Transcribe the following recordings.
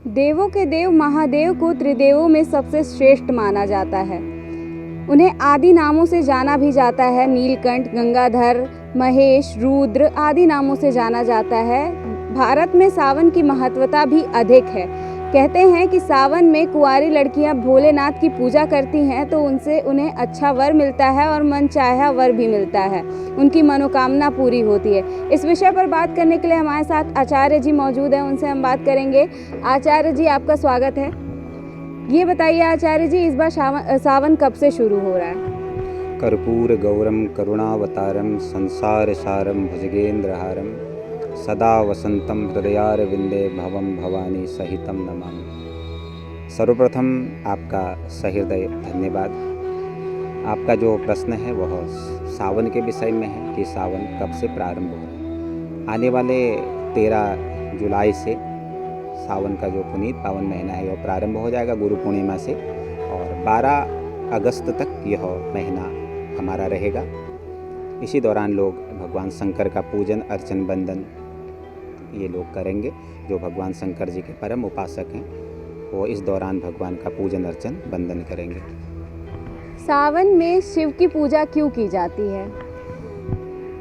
देवों के देव महादेव को त्रिदेवों में सबसे श्रेष्ठ माना जाता है। उन्हें आदि नामों से जाना भी जाता है। नीलकंठ, गंगाधर, महेश, रुद्र आदि नामों से जाना जाता है। भारत में सावन की महत्वता भी अधिक है। कहते हैं कि सावन में कुंवारी लड़कियां भोलेनाथ की पूजा करती हैं तो उनसे उन्हें अच्छा वर मिलता है और मनचाहा वर भी मिलता है, उनकी मनोकामना पूरी होती है। इस विषय पर बात करने के लिए हमारे साथ आचार्य जी मौजूद हैं, उनसे हम बात करेंगे। आचार्य जी, आपका स्वागत है। ये बताइए आचार्य जी, इस बार सावन कब से शुरू हो रहा है? कर्पूर गौरम करुणावतारम संसार सारम भुजगेंद्रहारम सदा वसंतम हृदयारविंदे भवम भवानी सहितम नमामि। सर्वप्रथम आपका सहृदय धन्यवाद। आपका जो प्रश्न है वह सावन के विषय में है कि सावन कब से प्रारंभ हो रहा है। आने वाले 13 जुलाई से सावन का जो पुनीत पावन महीना है वह प्रारंभ हो जाएगा गुरु पूर्णिमा से, और 12 अगस्त तक यह महीना हमारा रहेगा। इसी दौरान लोग भगवान शंकर का पूजन अर्चन बंदन ये लोग करेंगे। जो भगवान शंकर जी के परम उपासक हैं वो इस दौरान भगवान का पूजन अर्चन बंदन करेंगे। सावन में शिव की पूजा क्यों की जाती है?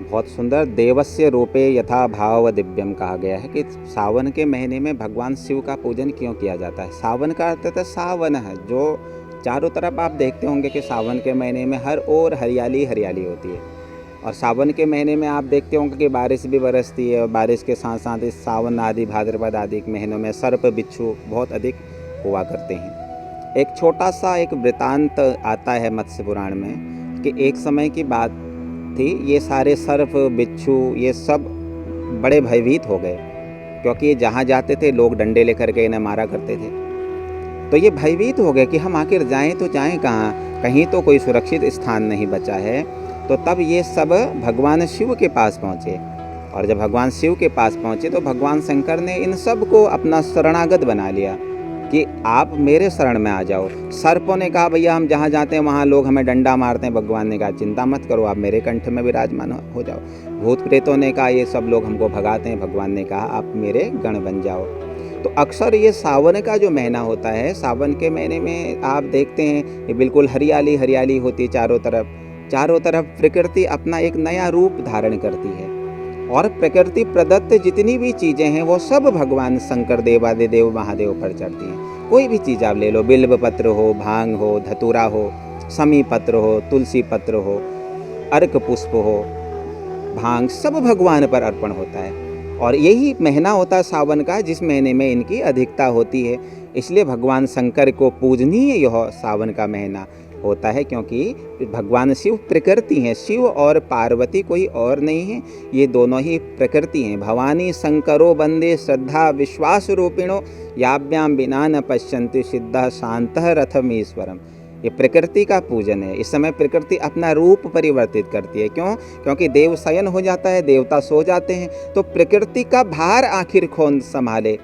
बहुत सुंदर, देवस्य रूपे यथा भाव दिव्यम कहा गया है कि सावन के महीने में भगवान शिव का पूजन क्यों किया जाता है। सावन का अर्थ है सावन है, जो चारों तरफ आप देखते होंगे कि सावन के महीने में हर ओर हरियाली हरियाली होती है। और सावन के महीने में आप देखते होंगे कि बारिश भी बरसती है, और बारिश के साथ साथ इस सावन आदि भाद्रपद आदि के महीनों में सर्प बिच्छू बहुत अधिक हुआ करते हैं। एक छोटा सा एक वृतांत आता है मत्स्य पुराण में कि एक समय की बात थी, ये सारे सर्प बिच्छू ये सब बड़े भयभीत हो गए, क्योंकि ये जहाँ जाते थे लोग डंडे लेकर के इन्हें मारा करते थे। तो ये भयभीत हो गए कि हम आखिर जाएं तो जाएं कहाँ, कहीं तो कोई सुरक्षित स्थान नहीं बचा है। तो तब ये सब भगवान शिव के पास पहुँचे, और जब भगवान शिव के पास पहुँचे तो भगवान शंकर ने इन सब को अपना शरणागत बना लिया कि आप मेरे शरण में आ जाओ। सर्पों ने कहा भैया हम जहाँ जाते हैं वहाँ लोग हमें डंडा मारते हैं। भगवान ने कहा चिंता मत करो, आप मेरे कंठ में विराजमान हो जाओ। भूत प्रेतों ने कहा ये सब लोग हमको भगाते हैं। भगवान ने कहा आप मेरे गण बन जाओ। तो अक्सर ये सावन का जो महीना होता है, सावन के महीने में आप देखते हैं ये बिल्कुल हरियाली हरियाली होती है चारों तरफ प्रकृति अपना एक नया रूप धारण करती है, और प्रकृति प्रदत्त जितनी भी चीज़ें हैं वो सब भगवान शंकर देवादिदेव महादेव पर चढ़ती हैं। कोई भी चीज़ आप ले लो, बिल्व पत्र हो, भांग हो, धतूरा हो, समी पत्र हो, तुलसी पत्र हो, अर्क पुष्प हो, भांग सब भगवान पर अर्पण होता है। और यही महीना होता है सावन का, जिस महीने में इनकी अधिकता होती है। इसलिए भगवान शंकर को पूजनीय यह सावन का महीना होता है, क्योंकि भगवान शिव प्रकृति हैं। शिव और पार्वती कोई और नहीं है, ये दोनों ही प्रकृति हैं। भवानी शंकरो वंदे श्रद्धा विश्वास रूपिणो याभ्याम बिना न पश्यन्ति सिद्धा शांतः रथमीश्वरम। ये प्रकृति का पूजन है। इस समय प्रकृति अपना रूप परिवर्तित करती है। क्यों? क्योंकि देव शयन हो जाता है, देवता सो जाते हैं, तो प्रकृति का भार आखिर कौन संभाले?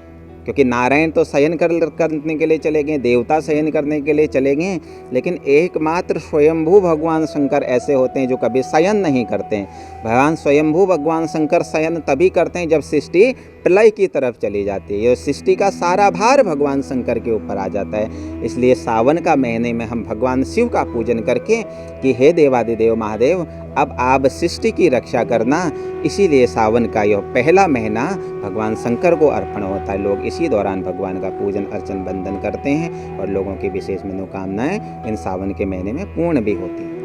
क्योंकि नारायण तो शयन करने के लिए चले गए, देवता शयन करने के लिए चले गए, लेकिन एकमात्र स्वयंभू भगवान शंकर ऐसे होते हैं जो कभी शयन नहीं करते हैं। भगवान स्वयंभू भगवान शंकर शयन तभी करते हैं जब सृष्टि प्रलय की तरफ चली जाती है। ये सृष्टि का सारा भार भगवान शंकर के ऊपर आ जाता है। इसलिए सावन का महीने में हम भगवान शिव का पूजन करके कि हे देवादिदेव महादेव अब आप सृष्टि की रक्षा करना, इसीलिए सावन का यह पहला महीना भगवान शंकर को अर्पण होता है। लोग इसी दौरान भगवान का पूजन अर्चन बंदन करते हैं, और लोगों की विशेष मनोकामनाएं इन सावन के महीने में पूर्ण भी होती हैं।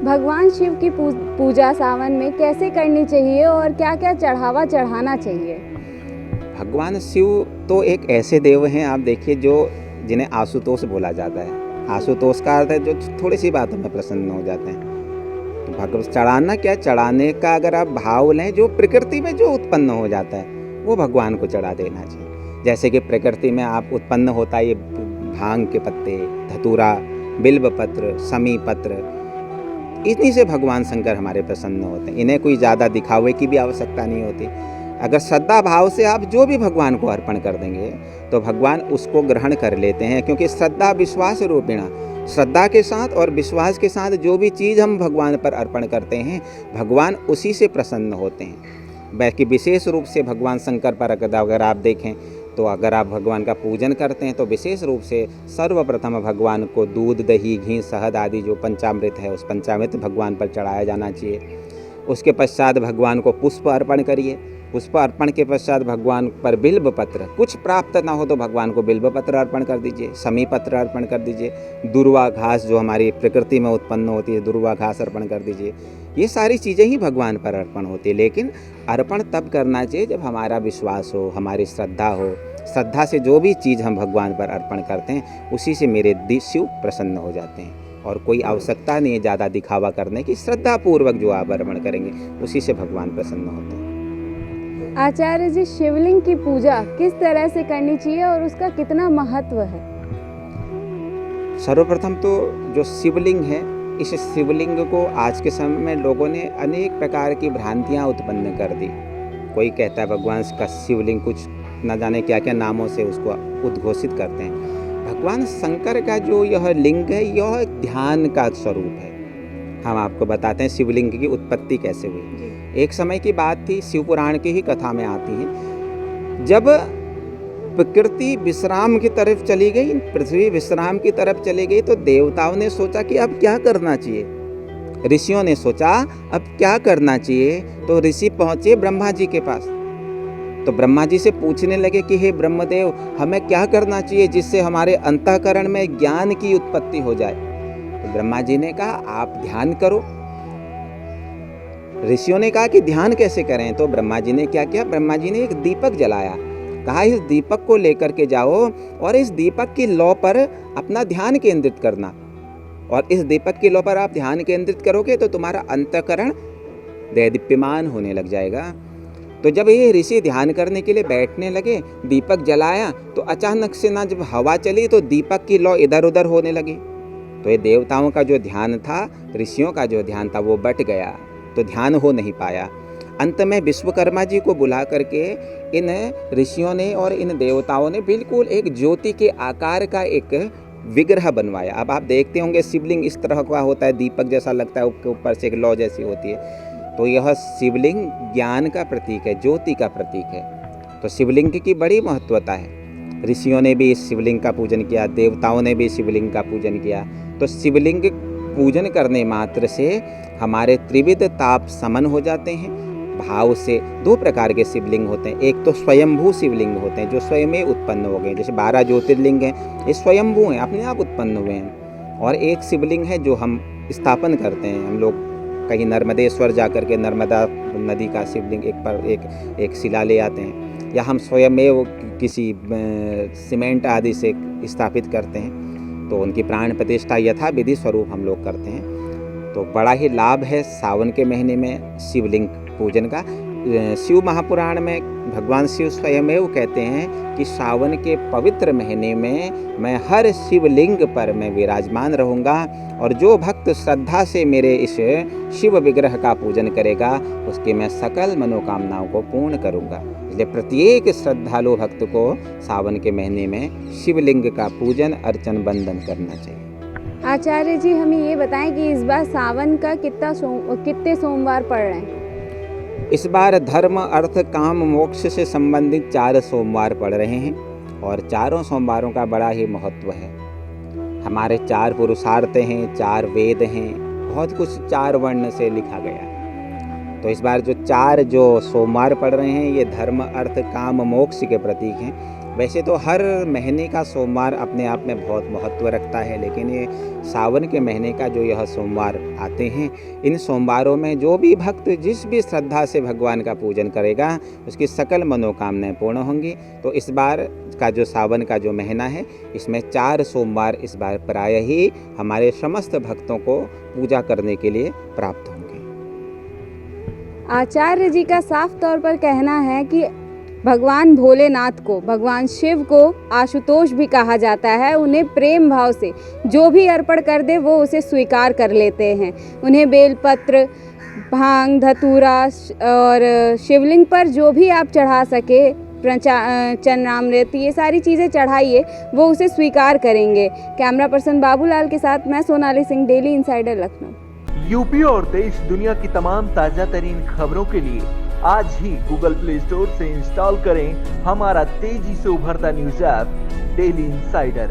भगवान शिव की पूजा सावन में कैसे करनी चाहिए और क्या क्या चढ़ावा चढ़ाना चाहिए? भगवान शिव तो एक ऐसे देव हैं, आप देखिए, जो जिन्हें आशुतोष बोला जाता है। आशुतोष का अर्थ है जो थोड़ी सी बातों में प्रसन्न हो जाते हैं। तो भगवान चढ़ाना क्या, चढ़ाने का अगर आप भाव लें, जो प्रकृति में जो उत्पन्न हो जाता है वो भगवान को चढ़ा देना चाहिए। जैसे कि प्रकृति में आप उत्पन्न होता है ये भांग के पत्ते, धतूरा, बिल्व पत्र, समी पत्र, इन्हीं से भगवान शंकर हमारे प्रसन्न होते हैं। इन्हें कोई ज़्यादा दिखावे की भी आवश्यकता नहीं होती। अगर श्रद्धा भाव से आप जो भी भगवान को अर्पण कर देंगे तो भगवान उसको ग्रहण कर लेते हैं, क्योंकि श्रद्धा विश्वास रूपिणा, श्रद्धा के साथ और विश्वास के साथ जो भी चीज़ हम भगवान पर अर्पण करते हैं भगवान उसी से प्रसन्न होते हैं। बाकी विशेष रूप से भगवान शंकर पर अगर आप देखें तो अगर आप भगवान का पूजन करते हैं तो विशेष रूप से सर्वप्रथम भगवान को दूध, दही, घी, शहद आदि जो पंचामृत है उस पंचामृत भगवान पर चढ़ाया जाना चाहिए। उसके पश्चात भगवान को पुष्प अर्पण करिए। पुष्प अर्पण के पश्चात भगवान पर बिल्व पत्र, कुछ प्राप्त ना हो तो भगवान को बिल्व पत्र अर्पण कर दीजिए, समी पत्र अर्पण कर दीजिए, दुर्वा घास जो हमारी प्रकृति में उत्पन्न होती है दुर्वा घास अर्पण कर दीजिए। ये सारी चीज़ें ही भगवान पर अर्पण होती है, लेकिन अर्पण तब करना चाहिए जब हमारा विश्वास हो, हमारी श्रद्धा हो। श्रद्धा से जो भी चीज़ हम भगवान पर अर्पण करते हैं उसी से मेरे शिव प्रसन्न हो जाते हैं, और कोई आवश्यकता नहीं है ज़्यादा दिखावा करने की। श्रद्धापूर्वक जो आप अर्पण करेंगे उसी से भगवान प्रसन्न होते हैं। आचार्य जी, शिवलिंग की पूजा किस तरह से करनी चाहिए और उसका कितना महत्व है? सर्वप्रथम तो जो शिवलिंग है, इस शिवलिंग को आज के समय में लोगों ने अनेक प्रकार की भ्रांतियां उत्पन्न कर दी। कोई कहता है भगवान का शिवलिंग, कुछ न जाने क्या क्या नामों से उसको उद्घोषित करते हैं। भगवान शंकर का जो यह लिंग है यह ध्यान का स्वरूप है। हम आपको बताते हैं शिवलिंग की उत्पत्ति कैसे हुई। एक समय की बात थी, शिव पुराण की ही कथा में आती है, जब प्रकृति विश्राम की तरफ चली गई, पृथ्वी विश्राम की तरफ चली गई, तो देवताओं ने सोचा कि अब क्या करना चाहिए। ऋषियों ने सोचा अब क्या करना चाहिए, तो ऋषि पहुंचे ब्रह्मा जी के पास। तो ब्रह्मा जी से पूछने लगे कि हे ब्रह्मदेव, हमें क्या करना चाहिए जिससे हमारे अंतःकरण में ज्ञान की उत्पत्ति हो जाए। तो ब्रह्मा जी ने कहा आप ध्यान करो। ऋषियों ने कहा कि ध्यान कैसे करें, तो ब्रह्मा जी ने क्या किया, ब्रह्मा जी ने एक दीपक जलाया। कहा इस दीपक को लेकर के जाओ और इस दीपक की लौ पर अपना ध्यान केंद्रित करना, और इस दीपक की लौ पर आप ध्यान केंद्रित करोगे तो तुम्हारा अंतःकरण दैदीप्यमान होने लग जाएगा। तो जब ये ऋषि ध्यान करने के लिए बैठने लगे, दीपक जलाया, तो अचानक से ना जब हवा चली तो दीपक की लौ इधर उधर होने लगी। तो ये देवताओं का जो ध्यान था, ऋषियों का जो ध्यान था वो बट गया, तो ध्यान हो नहीं पाया। अंत में विश्वकर्मा जी को बुला करके इन ऋषियों ने और इन देवताओं ने बिल्कुल एक ज्योति के आकार का एक विग्रह बनवाया। अब आप देखते होंगे शिवलिंग इस तरह का होता है, दीपक जैसा लगता है, उसके ऊपर से एक लौ जैसी होती है। तो यह शिवलिंग ज्ञान का प्रतीक है, ज्योति का प्रतीक है। तो शिवलिंग की बड़ी महत्वता है। ऋषियों ने भी इस शिवलिंग का पूजन किया, देवताओं ने भी शिवलिंग का पूजन किया। तो शिवलिंग पूजन करने मात्र से हमारे त्रिविध ताप समन हो जाते हैं। भाव से दो प्रकार के शिवलिंग होते हैं, एक तो स्वयंभू शिवलिंग होते हैं जो स्वयं में उत्पन्न हो गए, जैसे 12 ज्योतिर्लिंग हैं, ये स्वयंभू हैं, अपने आप उत्पन्न हुए हैं। और एक शिवलिंग है जो हम स्थापन करते हैं, हम लोग कहीं नर्मदेश्वर जाकर के नर्मदा नदी का शिवलिंग एक शिला ले आते हैं, या हम स्वयं किसी सीमेंट आदि से स्थापित करते हैं, तो उनकी प्राण प्रतिष्ठा यथाविधि स्वरूप हम लोग करते हैं। तो बड़ा ही लाभ है सावन के महीने में शिवलिंग पूजन का। शिव महापुराण में भगवान शिव स्वयमेव कहते हैं कि सावन के पवित्र महीने में मैं हर शिवलिंग पर मैं विराजमान रहूँगा, और जो भक्त श्रद्धा से मेरे इस शिव विग्रह का पूजन करेगा उसके मैं सकल मनोकामनाओं को पूर्ण करूँगा। इसलिए प्रत्येक श्रद्धालु भक्त को सावन के महीने में शिवलिंग का पूजन अर्चन बंदन करना चाहिए। आचार्य जी, हमें ये बताएं कि इस बार सावन का कितने सोमवार पड़ रहे हैं? इस बार धर्म, अर्थ, काम, मोक्ष से संबंधित 4 सोमवार पड़ रहे हैं, और चारों सोमवारों का बड़ा ही महत्व है। हमारे 4 पुरुषार्थ हैं, 4 वेद हैं, बहुत कुछ 4 वर्ण से लिखा गया। तो इस बार जो 4 सोमवार पड़ रहे हैं ये धर्म, अर्थ, काम, मोक्ष के प्रतीक हैं। वैसे तो हर महीने का सोमवार अपने आप में बहुत महत्व रखता है, लेकिन ये सावन के महीने का जो यह सोमवार आते हैं, इन सोमवारों में जो भी भक्त जिस भी श्रद्धा से भगवान का पूजन करेगा उसकी सकल मनोकामनाएं पूर्ण होंगी। तो इस बार का जो सावन का जो महीना है इसमें 4 सोमवार इस बार प्राय ही हमारे समस्त भक्तों को पूजा करने के लिए प्राप्त होंगे। आचार्य जी का साफ तौर पर कहना है कि भगवान भोलेनाथ को, भगवान शिव को आशुतोष भी कहा जाता है। उन्हें प्रेम भाव से जो भी अर्पण कर दे वो उसे स्वीकार कर लेते हैं। उन्हें बेलपत्र, भांग, धतूरा और शिवलिंग पर जो भी आप चढ़ा सके, चरणामृत, ये सारी चीज़ें चढ़ाइए, वो उसे स्वीकार करेंगे। कैमरा पर्सन बाबूलाल के साथ मैं Sonali Singh, daily insider, Lucknow. UP और देश दुनिया की तमाम ताजा तरीन खबरों के लिए आज ही गूगल प्ले स्टोर से इंस्टॉल करें हमारा तेजी से उभरता न्यूज ऐप डेली इंसाइडर